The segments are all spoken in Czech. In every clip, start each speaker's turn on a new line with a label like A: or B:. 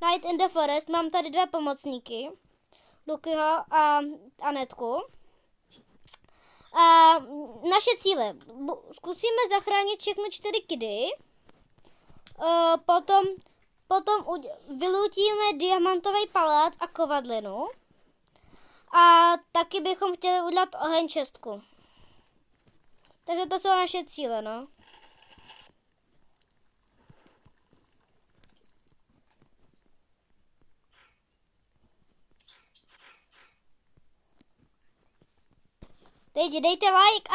A: Night in the Forest. Mám tady 2 pomocníky. Lukyho a Anetku. A naše cíle. Zkusíme zachránit všechny 4 kidy. Potom vylutíme diamantový palác a kovadlinu. A taky bychom chtěli udělat oheň 6. Takže to jsou naše cíle, no. Dejte like,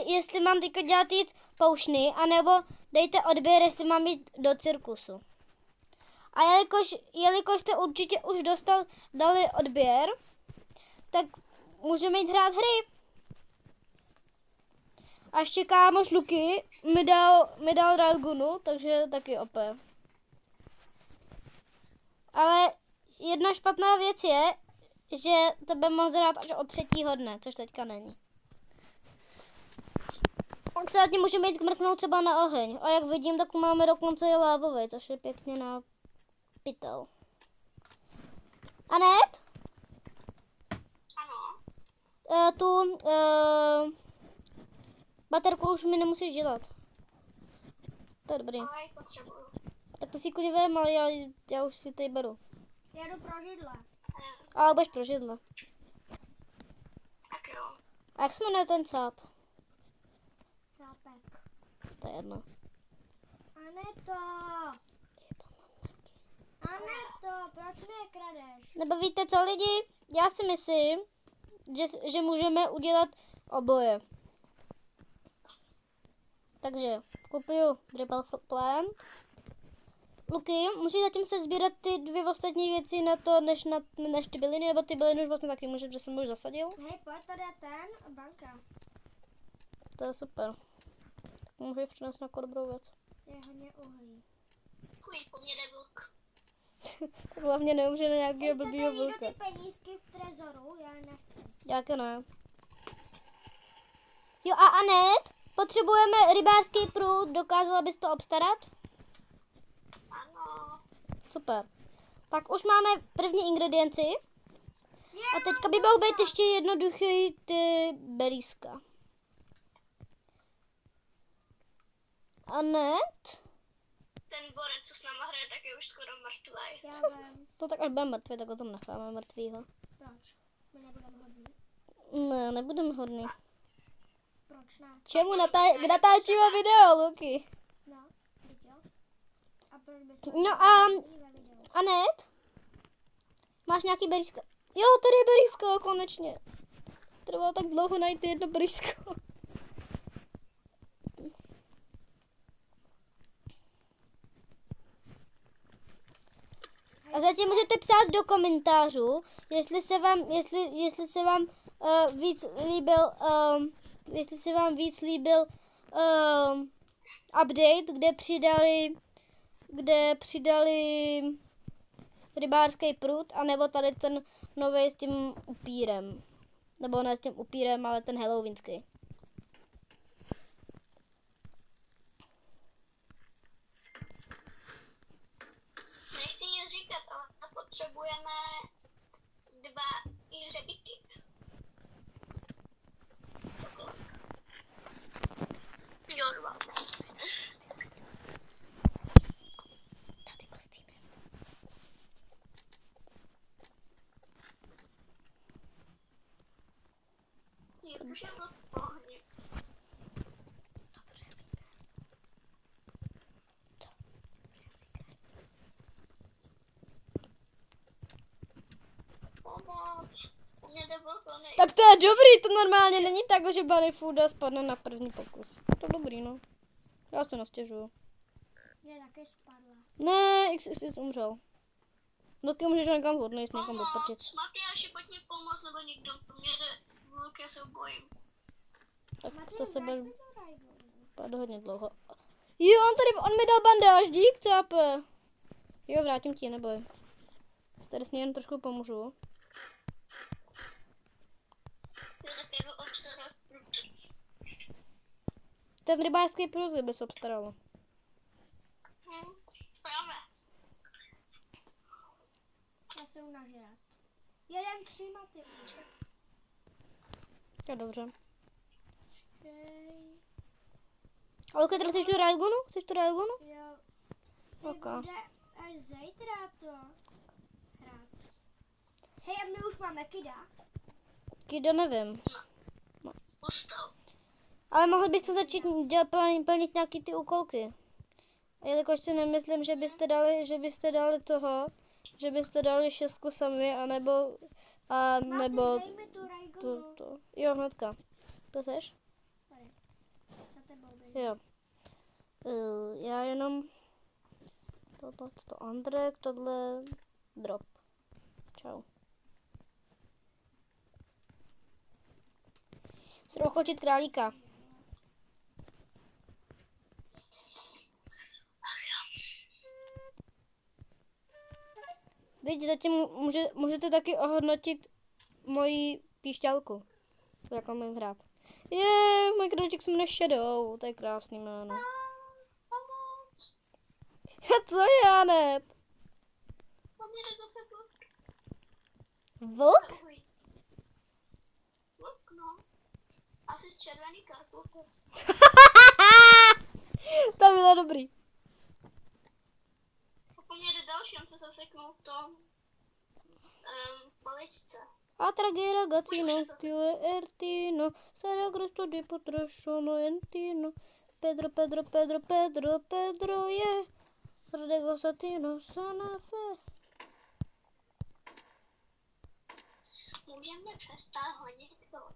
A: jestli mám teďka dělat jít poušny, anebo dejte odběr, jestli mám jít do cirkusu. A jelikož jste určitě už dali odběr, tak můžeme jít hrát hry. A ještě kámoš Luky mi dal Dragonu, takže taky OP. Ale jedna špatná věc je, že to by mohl hrát až od 3. dne, což teďka není. Tak se tím můžeme jít mrknout třeba na oheň. A jak vidím, tak máme dokonce i lávový, což je pěkně na pytel. Anet?
B: Ano.
A: Baterku už mi nemusíš dělat. To je dobrý.
B: Ale ji potřebuju.
A: Tak to si klidně vem, ale já už si tady beru.
C: Já jdu pro židle.
A: Ale budeš pro židle.
B: Tak jo.
A: A jak se jmenuje ten sáp?
C: Sápek.
A: To je jedno.
C: Aneto! Aneto, proč mě kradeš?
A: Nebo víte co, lidi? Já si myslím, že můžeme udělat oboje. Takže kupuju Dribble Plant. Luky, můžeš zatím se sbírat ty 2 ostatní věci na to, než ty byliny, nebo ty byliny už vlastně taky můžeš, že jsem už zasadil.
C: Hej, pojď, tady je ten banka.
A: To je super. Tak můžeš přinést nějakou dobrou věc.
C: Je hodně uhlí.
B: Fuj, po mně jde vlk.
A: Tak hlavně neumře na nějakého blbýho
C: Chcete
A: vlka.
C: někdo ty penízky v trezoru? Já nechci.
A: Jak ne? Jo a Anet, potřebujeme rybářský prut, dokázala bys to obstarat?
B: Ano.
A: Super. Tak už máme první ingredienci. A teďka by mohl být ještě jednoduchý ty berýska. Anet?
B: Ten borec, co s náma hraje, tak je už skoro mrtvý.
C: Já vím.
A: To tak až bude mrtvý, tak o tom necháme mrtvýho.
C: Proč? My nebudeme hodní.
A: Ne, nebudeme hodný.
C: Proč ne?
A: Čemu natáčíme video, Luky?
C: No, viděl? A proč bys
A: No a Anet? Máš nějaký berýska? Jo, tady je berýsko, konečně. Trvalo tak dlouho najít jedno berýsko. A zatím můžete psát do komentářů, jestli se vám víc líbil update, kde přidali rybářský prut, anebo tady ten nový s tím upírem. Nebo ne s tím upírem, ale ten halloweenský.
B: Nechci nic říkat, ale potřebujeme 2 hřebíky. Jo, 2.
A: Tady kostýmy.
B: Už je to v pohodě. Pomoc. U mě jde balkony.
A: Tak to je dobrý, to normálně není tak, že Bunny Fooda spadne na první pokus. To je dobrý, no. Já se nastěžuju.
C: Mě taky spadla.
A: Ne, XXX umřel. Doky můžeš někam odnést, někam do prčic.
B: Pomoc. Matyáši, pojď mi pomoct, nebo někdo. Po mně jde vlk, já se ho bojím.
A: Tak
C: Matěj,
A: to se
C: vrať
A: budeš
C: mi to rajdu.
A: bát hodně dlouho. Jo, on mi dal bandáž, dík, cápe. Jo, vrátím ti, neboj. Tady s ní jen trošku pomůžu.
B: Já také jdu obstarat pruty.
A: Ten rybářský prut by se obstaralo.
B: Právě.
C: jdu nažrat. Jeden 3 maty.
A: Jo, dobře.
C: Počkej.
A: A ok, teda chceš tu Railgunu? Chceš tu Railgunu?
C: Jo.
A: Ok.
C: Bude až zítra to hrát. Hej, a my už máme kida.
A: Kida nevím.
B: Postav.
A: Ale mohl byste začít plnit nějaký ty úkolky. A jelikož si nemyslím, že byste dali 6 sami, anebo nebo
C: Dej mi tu Raigonu.
A: to. Jo, hnedka. To seš?
C: Tady. Za tebou běžím.
A: Jo. Já jenom to Andrek, tohle drop. Čau. Musím ochočit králíka. Teď zatím můžete taky ohodnotit moji píšťalku. Jak mám hrát. Můj králíček se jmenuje Shadow, to je krásný jméno. Co je, Anet?
B: Po mně jde zase vlk.
A: Vlk?
B: Ahoj. Vlk, no. Asi z červený kartulky.
A: To bylo dobrý.
B: Po mně jde další, on se zaseknul v tom v paličce.
A: Atraghi ragazzino, più ertino, sarà grosso di potrossono entino. Pedro, Pedro, Pedro, Pedro, Pedro, yeah. Rodego Satino, Santa Fe.
B: Můžeme přestat honit vlk.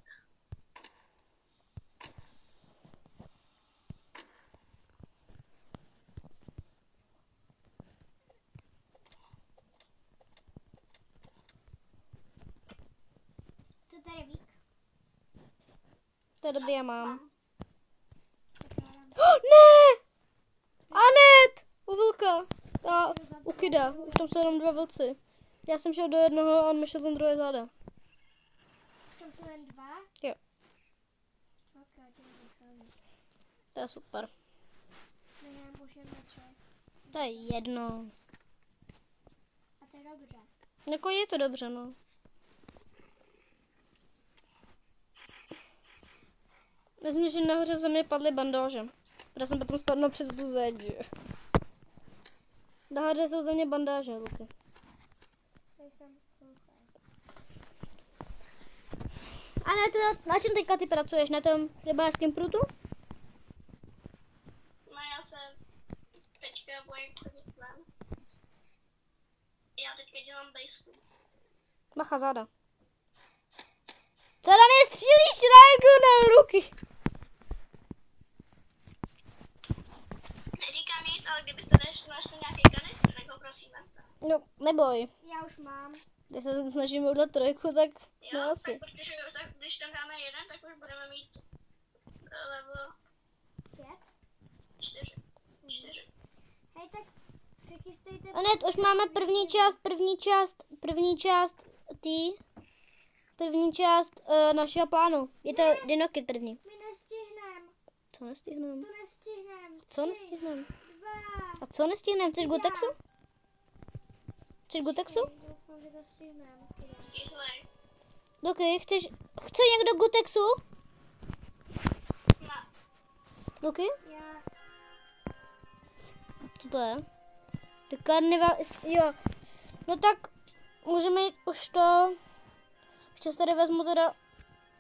C: Co tady vík?
A: To je dobrý, já mám.
C: Pokládám.
A: Ne! Anet! U vlka. A u Kida. Už tam jsou jenom 2 vlci. Já jsem šel do jednoho a on mi šel ten druhý záda.
C: Už tam jsou jen 2?
A: Jo.
C: Ok, to je vychází.
A: To je super.
C: My nemůžeme ček.
A: To je jedno.
C: A to je dobře.
A: Jako je to dobře, no. Myslím, že nahoře ze mě padly bandáže. Protože jsem potom spadl přes tu zeď. Nahoře jsou ze mě bandáže, Luky.
C: Tady jsem hluchý.
A: A ne, teda, na čem teďka ty pracuješ? Na tom rybářském prutu?
B: No já se teďka bojím chodit ven. Já teďka dělám base.
A: Bacha, záda. Co na mě střílíš, Rajku, na ruky?
B: Neříkám nic, ale kdybyste našli nějaký kanistr, tak ho prosím vemte.
A: No, neboj.
C: Já už mám.
A: Když se snažíme udělat 3, tak
B: Jo,
A: no asi.
B: tak protože tak, když tam dáme 1, tak už budeme mít level
C: 5.
B: 4.
C: Hej, tak přichystejte.
A: Anet, už máme první část našeho plánu. Je to Dinoky první.
C: My nestihnem.
A: Co nestihnem?
C: To nestihnem.
A: Co
C: 3,
A: nestihnem?
C: 2.
A: A co nestihnem? Chceš Gutexu? Chceš Gutexu?
C: Doufám, že to stihnem.
B: Stihlej.
A: Luky, chce někdo Gutexu?
B: No,
A: Luky?
C: Já.
A: Co to je? The Carnival, jo. No tak, můžeme jít už to. Ještě si tady vezmu teda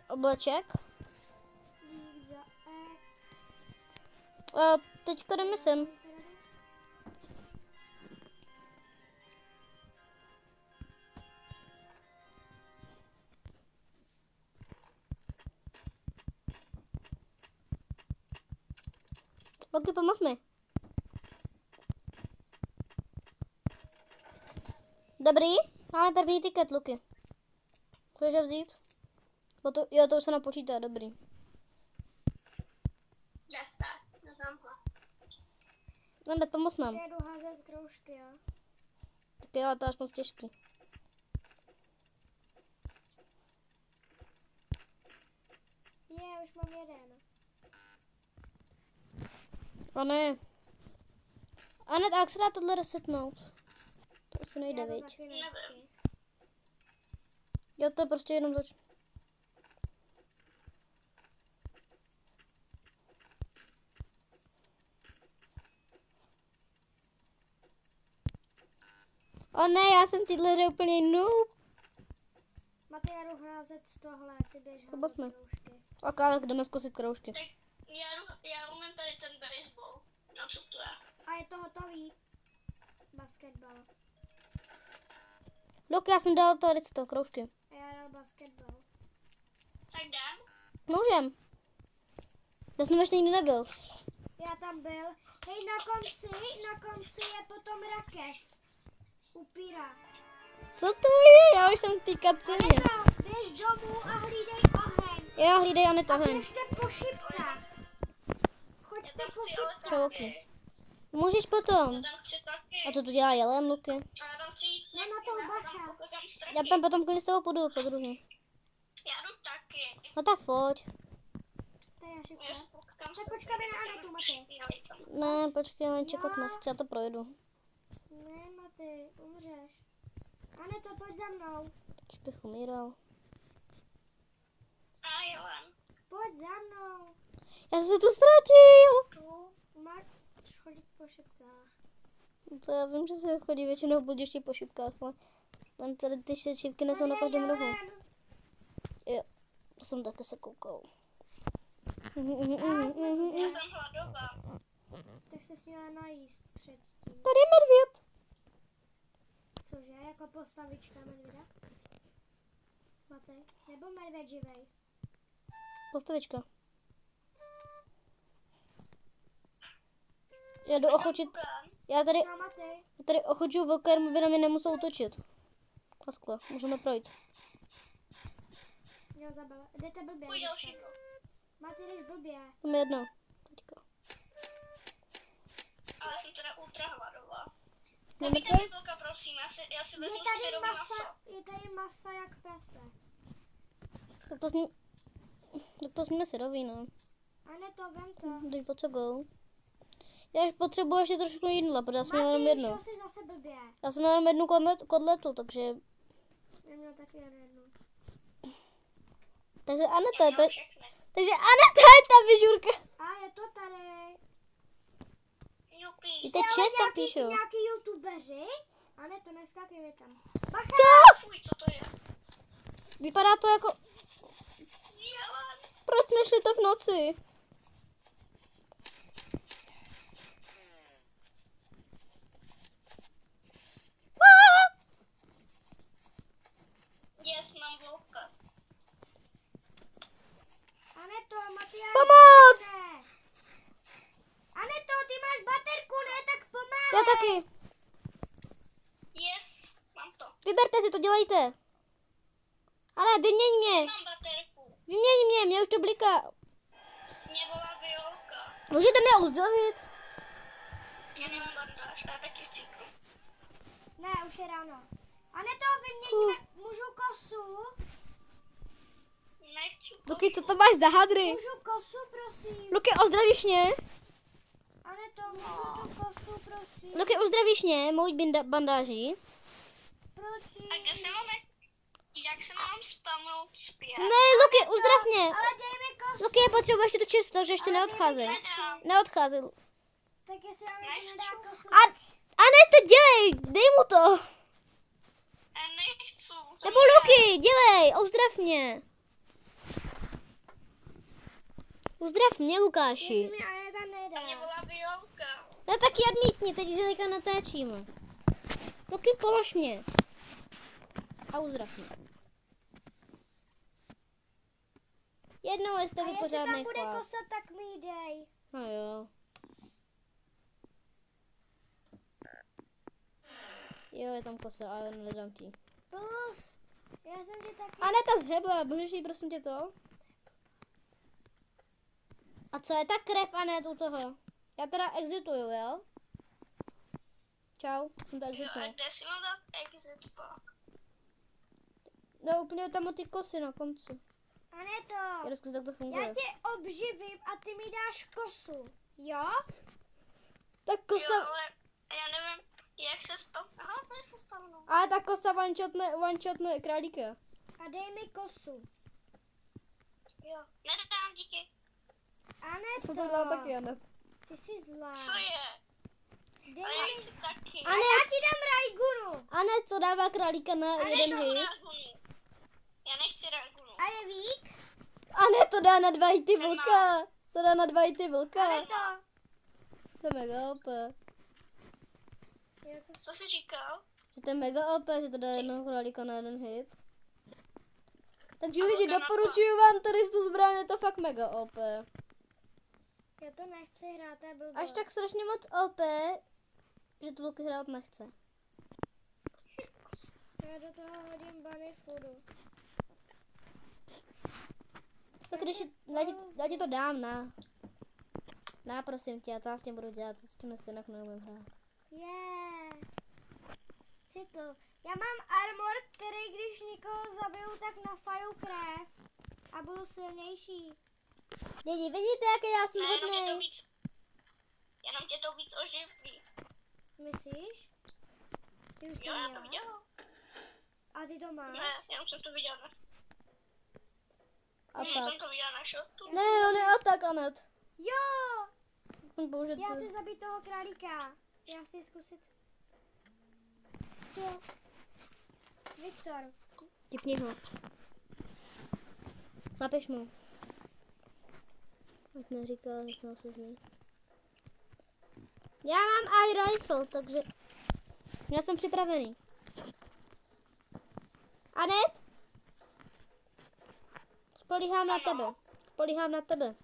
A: obleček.
C: Dík za X.
A: A teďka jdeme sem. Luky, pomoz mi. Dobrý, máme první tiket, Luky. Chceš ho vzít? Jo, to už se napočítá, dobrý.
B: jste, na tamhle.
A: No, pomoz nám.
C: Já jdu házet kroužky, jo.
A: Tak jo, to je až moc těžký.
C: Už mám 1.
A: A ne. Anet, a jak se dá tohle resetnout? To asi nejde,
C: Já to
A: viď?
C: taky nestihl.
A: Já to prostě jenom začnu. O ne, já jsem tyhle hře úplně noob.
C: Matej, já jdu házet z tohle, ty běž
A: To
C: házet
A: jsme.
C: kroužky.
A: Ok, ale jdeme zkusit kroužky.
B: Tak já umím tady ten baseball. No co to je?
C: A je to hotový. Basketbal.
A: Luk, já jsem dal tady to kroužky.
C: A já dal basketbal.
B: Tak jdem.
A: Můžem. Já jsem ještě nikdy nebyl.
C: Já tam byl. Hej, na konci je potom rakev. Upíra.
A: Co to je? Já už jsem týkat ceně.
C: Aneto, běž domů a hlídej oheň.
A: Já hlídej Anet
C: A
A: oheň.
C: běžte po šipkách. Choďte
B: Tam
C: po
B: chci
C: šipkách.
A: Čau, ok. Můžeš potom.
B: Já tam chci taky.
A: A co tu dělá jelen, Luky?
B: A já tam chci jít s
C: No, na
B: někým,
C: to
B: já se tam
C: bacha.
B: pokoukám strašně.
A: Já tam potom klidně s tebou půjdu, po druhý.
B: Já jdu taky.
A: No tak pojď.
C: Tady je šipka.
B: Já se pokoukám
C: Tak
B: s
C: počkáme na Anetu, Matej.
A: Ne, počkej, jen čekat nechci, já to projdu.
C: Ne, Matej, umřeš. Aneto, pojď za mnou.
A: Už bych umíral.
B: A jelen.
C: Pojď za mnou.
A: Já jsem se tu ztratil.
C: Tu máš chodit po šipkách.
A: To já vím, že se chodí většinou budiště po šipkách, ale tam tady ty šipky nesou na každém rohu. Jo, to jsem taky se koukal.
B: Já jsem hladová.
C: Tak se směla najíst předtím.
A: Tady je medvěd.
C: Cože, jako postavička medvěda? Matej, nebo medvěd živej?
A: Postavička. Já jdu ochočit. Já
C: Co, Matej?
A: tady ochočuju vlka, aby na mě nemusel útočit. A skle, můžeme projít.
C: Jo, zabala. Jdete blbě.
B: Půjď
C: jdeš
B: další.
C: tak. Matej, jdeš blbě.
A: To mi jedno. Teďka.
B: Ale jsem teda ultra hladová.
A: Jdeme
B: Dejte
A: se?
B: mi vlka, prosím, já si
C: Je
B: vezmu
C: tady
B: syrový
C: masa,
B: maso.
C: je tady masa jak prase.
A: Tak to sníme syrový, no.
C: Aneto, vem to.
A: Jdeš po co go? Já už potřebuji ještě trošku jídla, protože já jsem měl jenom
C: Matej,
A: jednu.
C: šel jsi zase blbě.
A: Já jsem měl jenom jednu kotletu, takže...
C: Já měl taky jen jednu.
A: Takže
B: Já
A: Aneta,
B: měla všechny.
A: takže Aneta je ta vyžurka.
C: A je to tady.
B: Jupi.
A: Víte, čest tam píšou.
C: Nějaký youtubeři? Aneto, neskákej mi tam. Bacha!
A: Co?
B: Fuj, co to je?
A: Vypadá to jako...
B: Jelen.
A: Proč jsme šli to v noci?
B: Yes, mám vlka.
C: Aneto, Matyáš.
A: Pomoc!
C: Ne. Aneto, ty máš baterku, ne? Tak pomáhej.
A: Já taky.
B: Yes, mám to.
A: Vyberte si to, dělejte. Ale vyměň mě.
B: Mám baterku.
A: Vyměň mě už to bliká.
B: Mě volá Violka.
A: Můžete mě uzdravit?
B: Já nemám bandáž, já taky v cyklu.
C: Ne, už je ráno. Aneto, vyměňme. Můžu kosu?
B: Nechci.
A: Luky, co to máš za hadry?
C: Můžu kosu, prosím?
A: Luky, ozdravíš mě?
C: Aneto, můžu tu kosu, prosím?
A: Luky, uzdravíš mě, mou bandáží?
C: Prosím.
B: A kde se máme, jak se mám spamnout zpět?
A: Ne, Luky, uzdrav mě.
C: Ale dej mi kosu.
A: Luky, já potřebuji ještě tu čistu, takže ještě neodcházej. Neodcházej.
C: Tak jestli Aneto nedá kosu.
A: A ne, to dělej, dej mu to.
B: Já nechci.
A: Nebo Luky, dělej, uzdrav mě. Uzdrav mě, Lukáši.
C: Jestli mi Aneta
B: A mě
C: nedá.
B: volá Violka.
A: No taky odmítni, teď že teďka natáčíme. Luky, polož mě. A uzdrav mě. Jednou jste
C: A
A: vy
C: jestli
A: pořádnej
C: tam bude
A: chlap.
C: kosa, tak mi ji dej.
A: No jo. Jo, je tam kosa, ale nedám ti.
C: Plus. Já jsem ti taky.
A: Aneta zhebla, můžeš jí prosím tě to? A co je ta krev, Anet, u toho? Já teda exituju, jo? Čau, jsem to
B: Jo, a
A: exitnul.
B: kde si mám dát exit pak?
A: No úplně tam o ty kosy na konci.
C: Aneto,
A: Já rozkus, jak to
C: já
A: funguje.
C: tě obživím a ty mi dáš kosu. Jo?
A: Tak
B: Jo,
A: kosa,
B: ale já nevím, jak se spam... Aha, tady se spamnou.
A: ale ta kosa one-shotne králíka.
C: A dej mi kosu.
B: Jo. Nedám, díky.
A: Co to byla
C: Aneto,
A: taky, Anet?
C: ty jsi zlá.
B: Co je?
C: Dej
B: Ale já
C: mi...
B: chci taky.
C: A já ti dám Raigunu.
A: Anet, co dává králíka na jeden hit?
B: Ragunu. Já nechci Ragunu.
C: A je vík?
A: Anet, to dá na 2 hity
B: Ten má.
A: vlka. To dá na 2 hity vlka.
C: Aneto.
A: To je mega OP.
C: Jo,
B: Co jsi říkal?
A: Že to je mega OP, že to dá jednoho králíka na jeden hit. Takže
B: A
A: lidi,
B: vlka na
A: doporučuju vám tady tu zbraň, je to fakt mega OP.
C: já to nechci hrát, to je blbost.
A: Až tak strašně moc OP, že to vlky hrát nechce.
C: Já do toho hodím bunny foodu.
A: Tak když já ti to dám, na prosím tě, já to s tím budu dělat, s tím jinak neumím hrát.
C: Citl. Já mám armor, který když někoho zabiju, tak nasaju krev. A budu silnější.
A: Lidi, vidíte, jaký já jsem hodnej?
B: Jenom tě to víc oživí.
C: Myslíš? Ty už to
B: Jo, já to
C: měla?
B: viděla.
C: A ty to máš?
B: Ne, jenom jsem to viděla na...
A: A
B: jsem
A: tak.
B: to viděla na shotu.
A: Ne, on je atak, Anet.
C: Jo!
A: On použije
C: Já chci zabít toho králíka. Já chci zkusit. Co? Viktor.
A: Tipni ho. Napiš mu. Ať neříká, že se z něj. Já mám eye rifle, takže já jsem připravený. Anet? Spolíhám na tebe. Spolíhám na tebe.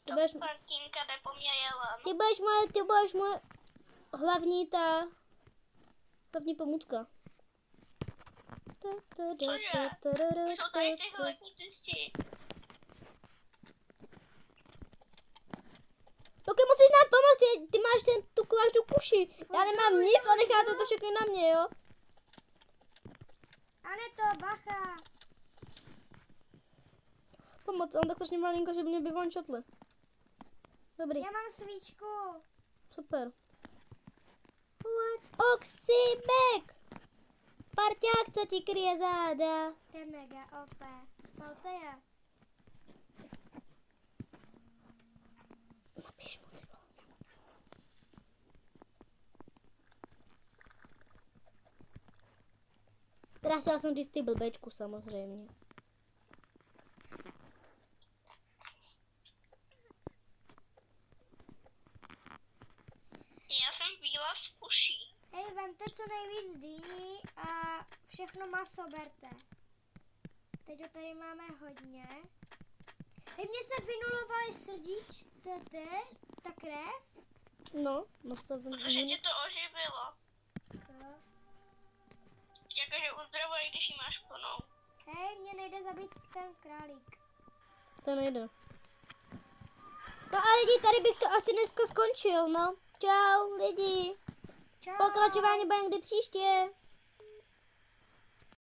A: Ty budeš,
B: Martinka jde po mě jela.
A: ty budeš moje hlavní pomůcka.
B: Cože? Jsou tady tyhle kultisti.
A: Luky, musíš nám pomoct, ty máš tu kuši. Já nemám nic a necháte to všechny na mě, jo?
C: Aneto, bacha.
A: Pomoc, on tak strašně malinko, že by mě by one-shotli. Dobrý,
C: Já mám svíčku.
A: super. Oxybek! Parťák, co ti kryje záda?
C: To je mega OP. Spalte je.
A: Napiš mu, ty vole. Teda chtěla jsem říct ty blbečku, samozřejmě.
B: Já jsem bílá z uší.
C: Hej, vemte co nejvíc dýní a všechno maso berte. Teď ho tady máme hodně. Hej, mně se vynulovaly ta krev.
A: No to
B: Protože tě to oživilo. Jakože uzdravuje, když ji máš plnou.
C: Hej, mně nejde zabít ten králík.
A: To nejde. No a lidi, tady bych to asi dneska skončil, no. Čau, lidi.
C: Čau.
A: Pokračování bude někdy příště.